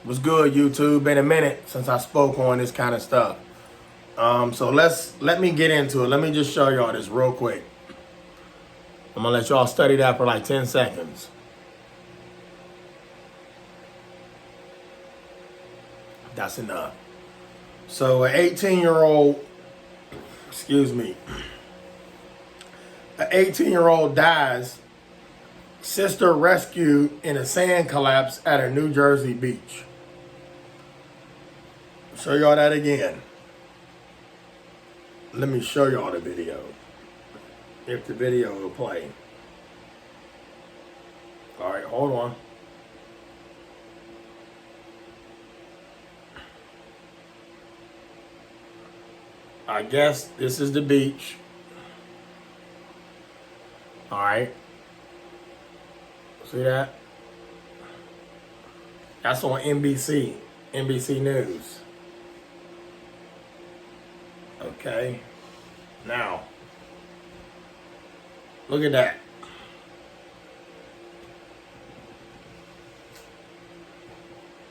What's good, YouTube? Been a minute since I spoke on this kind of stuff. So let me get into it. Let me just show y'all this real quick. I'm gonna let y'all study that for like 10 seconds. That's enough. So an 18-year-old, excuse me, an 18-year-old dies. Sister rescued in a sand collapse at a New Jersey beach. Show y'all that again. Let me show y'all the video. If the video will play. All right, hold on. I guess this is the beach. All right. See that? That's on NBC News. Okay. Now, look at that.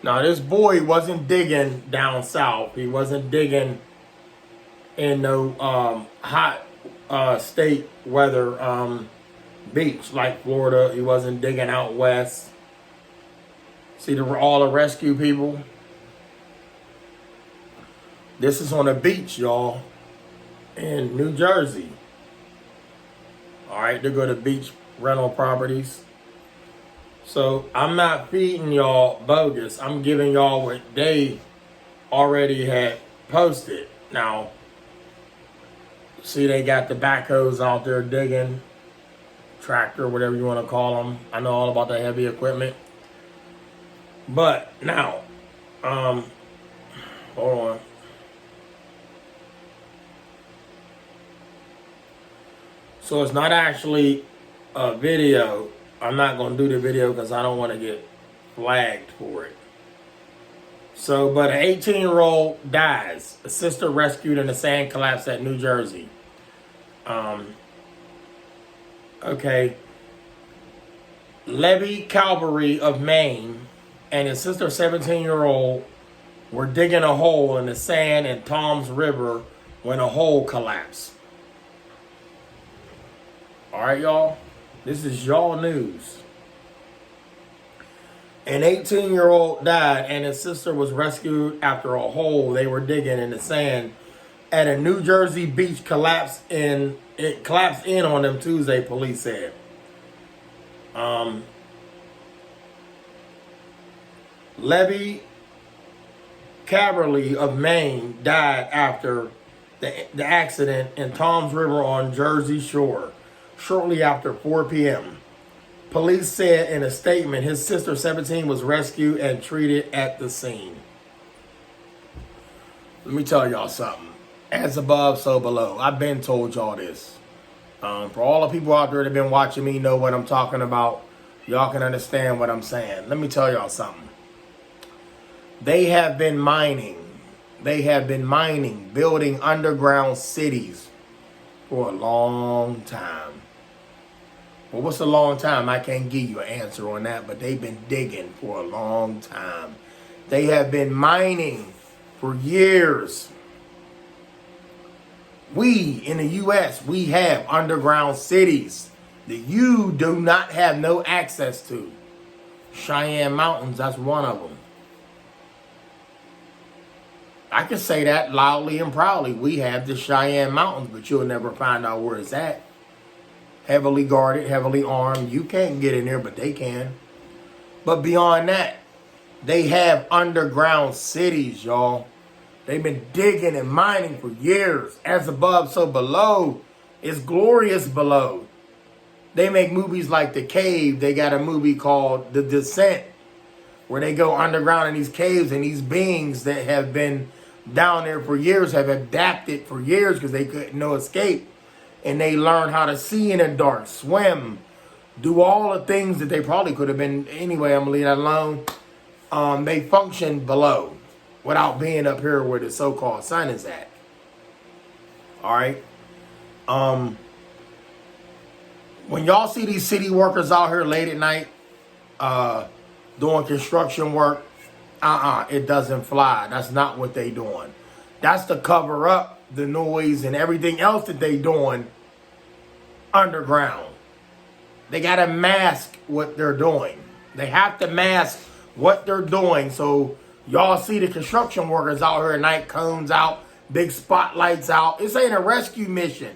Now, this boy wasn't digging down south. He wasn't digging in no hot state weather beach like Florida. He wasn't digging out west. See all the rescue people? This is on a beach, y'all, in New Jersey. All right, they go to beach rental properties. So I'm not feeding y'all bogus. I'm giving y'all what they already had posted. Now, see, they got the backhoes out there digging, tractor, whatever you want to call them. I know all about the heavy equipment. But now, hold on. So it's not actually a video. I'm not going to do the video because I don't want to get flagged for it. So, but an 18-year-old dies. A sister rescued in a sand collapse at New Jersey. Okay. Levy Calvary of Maine and his sister, 17-year-old, were digging a hole in the sand in Toms River when a hole collapsed. All right, y'all. This is y'all news. An 18-year-old died and his sister was rescued after a hole they were digging in the sand at a New Jersey beach collapsed in on them Tuesday, police said. Levy Caverly of Maine died after the accident in Toms River on Jersey Shore shortly after 4 p.m. Police said in a statement his sister, 17, was rescued and treated at the scene. Let me tell y'all something. As above, so below. I've been told y'all this. For all the people out there that have been watching me know what I'm talking about. Y'all can understand what I'm saying. Let me tell y'all something. They have been mining. They have been mining, building underground cities for a long time. Well, what's a long time? I can't give you an answer on that, but they've been digging for a long time. They have been mining for years. We, in the U.S., we have underground cities that you do not have no access to. Cheyenne Mountains, that's one of them. I can say that loudly and proudly. We have the Cheyenne Mountains, but you'll never find out where it's at. Heavily guarded, heavily armed. You can't get in there, but they can. But beyond that, they have underground cities, y'all. They've been digging and mining for years. As above, so below. It's glorious below. They make movies like The Cave. They got a movie called The Descent, where they go underground in these caves, and these beings that have been down there for years have adapted for years because they couldn't no escape. And they learn how to see in the dark, swim, do all the things that they probably could have been anyway. I'm going to leave that alone. They function below without being up here where the so-called sun is at. All right. When y'all see these city workers out here late at night doing construction work, It doesn't fly. That's not what they doing. That's to cover up the noise and everything else that they doing underground. They got to mask what they're doing. They have to mask what they're doing. So y'all see the construction workers out here at night, cones out, big spotlights out. This ain't a rescue mission.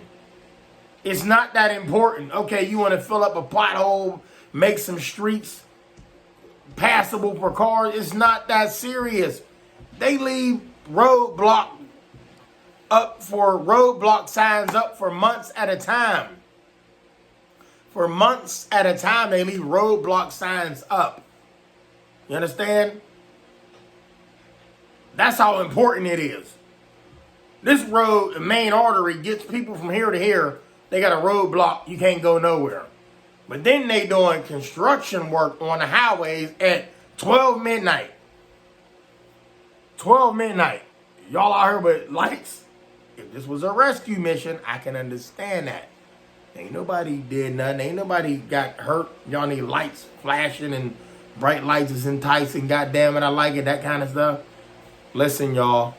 It's not that important. Okay, you want to fill up a pothole, make some streets passable for cars. It's not that serious. They leave roadblock signs up for months at a time. For months at a time, they leave roadblock signs up. You understand? That's how important it is. This road, the main artery, gets people from here to here. They got a roadblock. You can't go nowhere. But then they doing construction work on the highways at 12 midnight. 12 midnight. Y'all out here with lights. If this was a rescue mission, I can understand that. Ain't nobody did nothing. Ain't nobody got hurt. Y'all need lights flashing and bright lights is enticing. God damn it, I like it. That kind of stuff. Listen, y'all.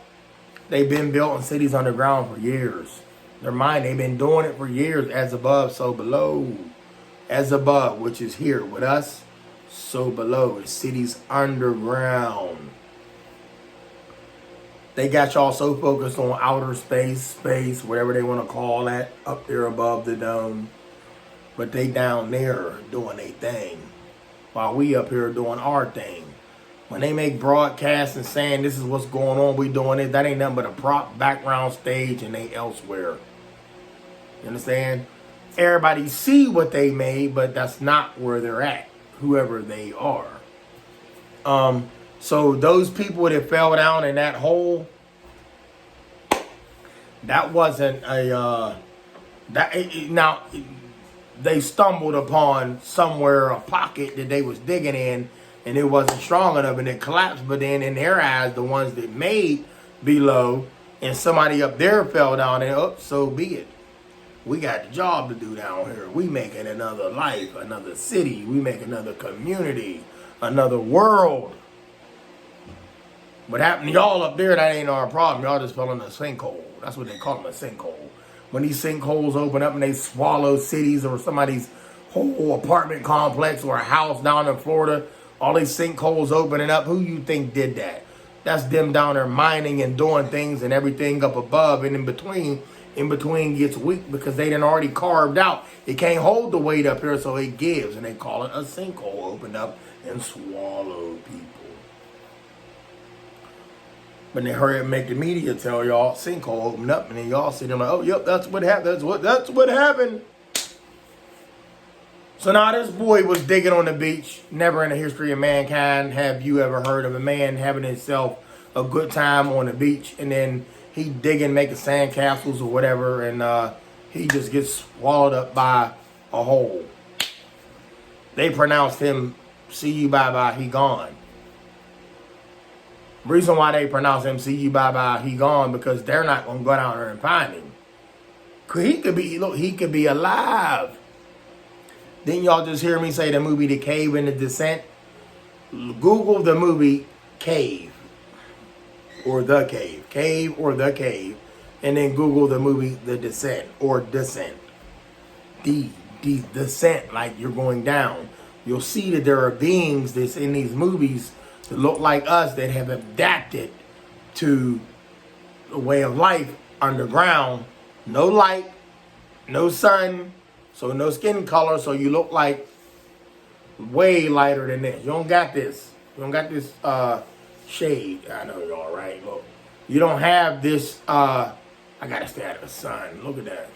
They've been built in cities underground for years. They've been doing it for years. As above, so below. As above, which is here with us, so below. It's cities underground. They got y'all so focused on outer space, whatever they want to call that, up there above the dome. But they down there doing their thing, while we up here doing our thing. When they make broadcasts and saying this is what's going on, we doing it, that ain't nothing but a prop, background stage, and they elsewhere. You understand? Everybody see what they made, but that's not where they're at, whoever they are. So those people that fell down in that hole, that wasn't now they stumbled upon somewhere a pocket that they was digging in, and it wasn't strong enough, and it collapsed. But then in their eyes, the ones that made below, and somebody up there fell down, and so be it. We got the job to do down here. We making another life, another city. We make another community, another world. What happened to y'all up there, that ain't our problem. Y'all just fell in a sinkhole. That's what they call them, a sinkhole. When these sinkholes open up and they swallow cities or somebody's whole apartment complex or a house down in Florida, all these sinkholes opening up, who you think did that? That's them down there mining and doing things, and everything up above and in between gets weak because they done already carved out. It can't hold the weight up here, so it gives, and they call it a sinkhole. Open up and swallow people. But they hurry up and make the media tell y'all sinkhole opened up, and then y'all sit there like, oh, yep, that's what happened. That's what happened. So now this boy was digging on the beach. Never in the history of mankind have you ever heard of a man having himself a good time on the beach, and then he digging, making sandcastles or whatever, and he just gets swallowed up by a hole. They pronounced him, see you bye-bye, he gone. Reason why they pronounce him see you bye-bye, he gone, because they're not going to go down there and find him. He could be alive. Didn't y'all just hear me say the movie The Cave and the Descent? Google the movie Cave or The Cave or The Cave, and then Google the movie The Descent or Descent. The Descent, like you're going down. You'll see that there are beings that's in these movies that look like us that have adapted to a way of life underground. No light, no sun, so no skin color, so you look like way lighter than this. You don't got this. You don't got this shade. I know y'all right. Look, you don't have this. I gotta stay out of the sun. Look at that.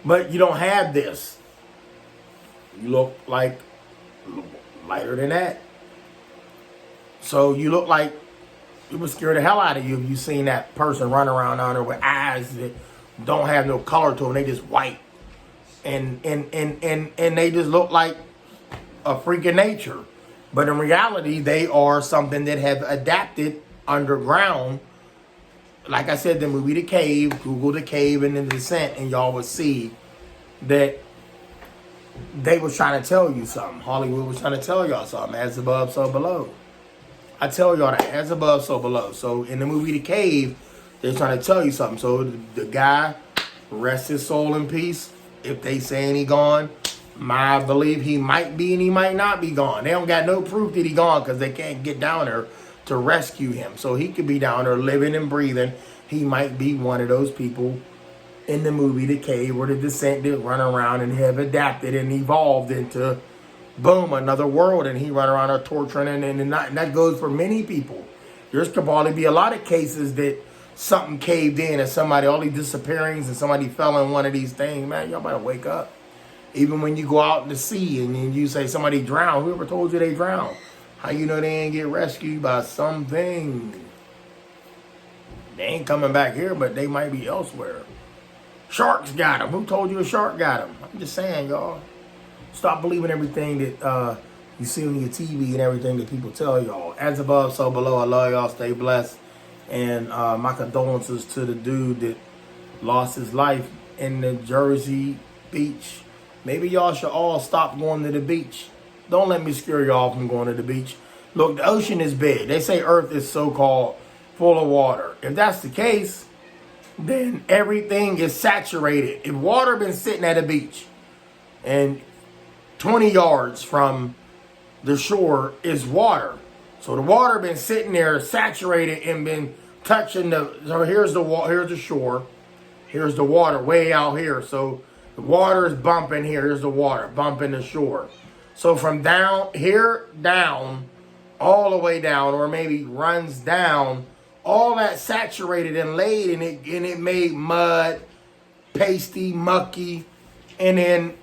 But you don't have this. You look like lighter than that. So you look like it would scare the hell out of you if you seen that person run around down there with eyes that don't have no color to them. They just white. And they just look like a freak of nature. But in reality, they are something that have adapted underground. Like I said, the movie The Cave, Google The Cave and The Descent, and y'all would see that they was trying to tell you something. Hollywood was trying to tell y'all something. As above, so below. I tell y'all that, as above, so below. So in the movie The Cave, they're trying to tell you something. So the guy, rest his soul in peace. If they saying he gone, I believe he might be and he might not be gone. They don't got no proof that he gone because they can't get down there to rescue him. So he could be down there living and breathing. He might be one of those people in the movie The Cave where the descendant run around and have adapted and evolved into, boom, another world, and he run around there torturing, and that goes for many people. There's could probably be a lot of cases that something caved in and somebody, all these disappearings and somebody fell in one of these things. Man, y'all better wake up. Even when you go out in the sea and then you say somebody drowned, whoever told you they drowned? How you know they ain't get rescued by something? They ain't coming back here, but they might be elsewhere. Sharks got them. Who told you a shark got them? I'm just saying, y'all. Stop believing everything that you see on your TV and everything that people tell y'all. As above, so below. I love y'all. Stay blessed. And my condolences to the dude that lost his life in the Jersey beach. Maybe y'all should all stop going to the beach. Don't let me scare y'all from going to the beach. Look, the ocean is big. They say Earth is so-called full of water. If that's the case, then everything is saturated. If water been sitting at a beach and 20 yards from the shore is water, so the water been sitting there saturated and been touching the. So here's the shore, here's the water way out here. So the water is bumping here. Here's the water bumping the shore. So from down here down, all the way down, or maybe runs down. All that saturated and laid, and it made mud, pasty, mucky, and then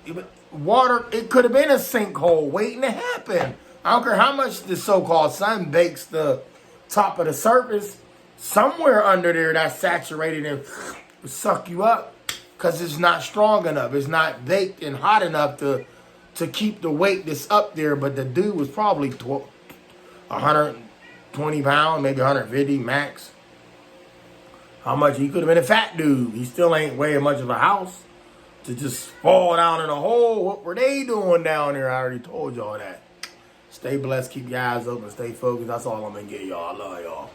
water. It could have been a sinkhole waiting to happen. I don't care how much the so-called sun bakes the top of the surface. Somewhere under there that's saturated and suck you up because it's not strong enough. It's not baked and hot enough to keep the weight that's up there. But the dude was probably 120 pounds, maybe 150 max. How much? He could have been a fat dude. He still ain't weighing much of a house to just fall down in a hole. What were they doing down there? I already told y'all that. Stay blessed. Keep your eyes open. Stay focused. That's all I'm going to get y'all. I love y'all.